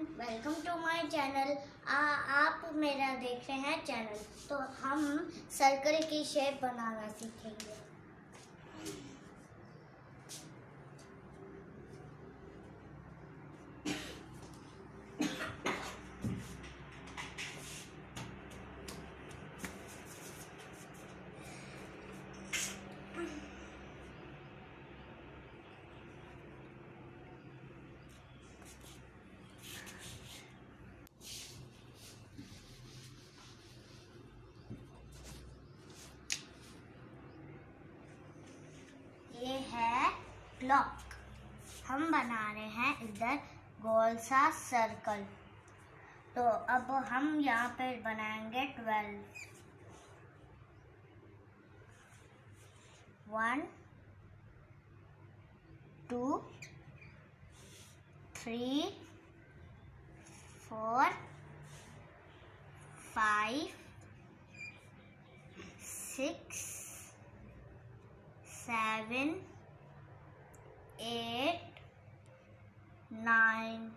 Welcome to my channel. आप मेरा देख रहे हैं चैनल। तो हम सर्कल की शेप बनाना सीखेंगे। ये है क्लॉक। हम बना रहे हैं इधर गोल सा सर्कल। तो अब हम यहाँ पे बनाएंगे 12। 1 2 3 4 5 6 7 8 9।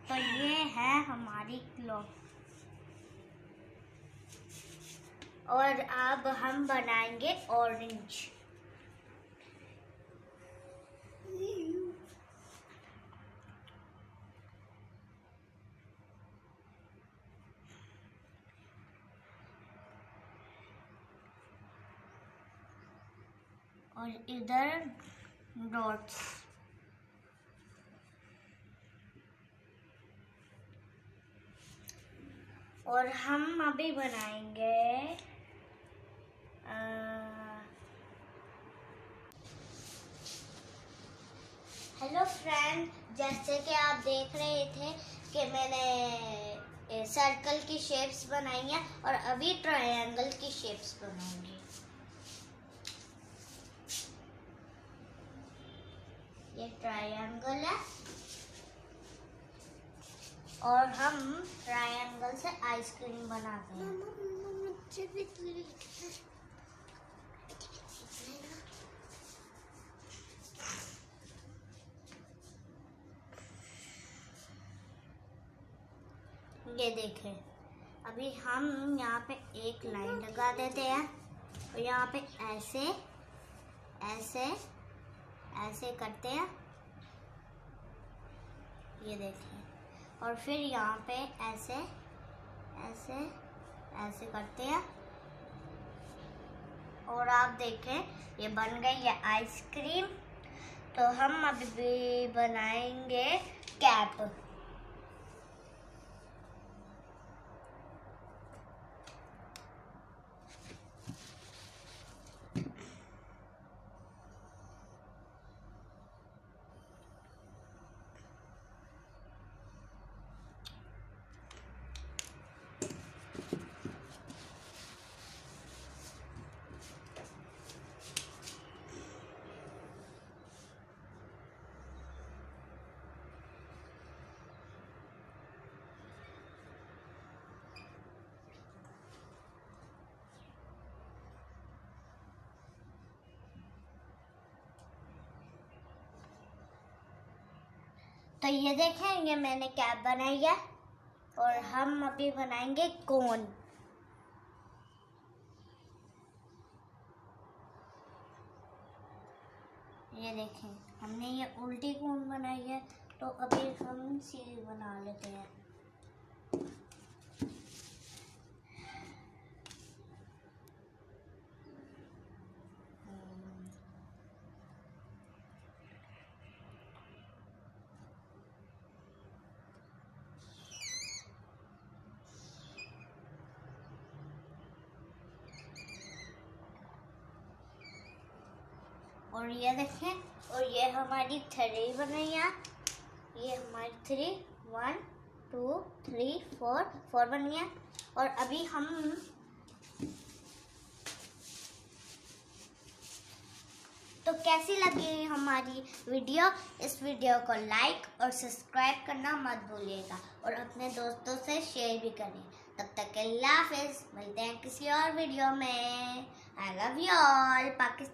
तो ये है हमारी क्लॉक। और अब हम बनाएंगे ऑरेंज। और इधर डॉट्स। और हम अभी बनाएंगे हेलो फ्रेंड, जैसे कि आप देख रहे थे कि मैंने सर्कल की शेप्स बनाई हैं और अभी ट्रायंगल की शेप्स बनाऊंगी। ये ट्रायंगल है और हम ट्रायंगल से आइसक्रीम बनाते हैं। ये देखें, अभी हम यहाँ पे एक लाइन लगा देते हैं और यहाँ पे ऐसे ऐसे ऐसे करते हैं। ये देखें, और फिर यहाँ पे ऐसे ऐसे ऐसे करते हैं। और आप देखें ये बन गई है आइसक्रीम। तो हम अभी बनाएंगे कैप। तो ये देखें, ये मैंने कैप बनाई है। और हम अभी बनाएंगे कोन। ये देखें, हमने ये उल्टी कोन बनाई है। तो अभी हम सीधी बना लेते हैं। और ये देखें, और ये हमारी 3 बनाई है। ये हमारी 3 1 2 3 4 बनी है। और अभी हम तो कैसी लगी हमारी वीडियो? इस वीडियो को लाइक और सब्सक्राइब करना मत भूलिएगा और अपने दोस्तों से शेयर भी करें। तब तक अल्लाह हाफिज़। मिलते हैं किसी और वीडियो में। I love you all. Pakistan.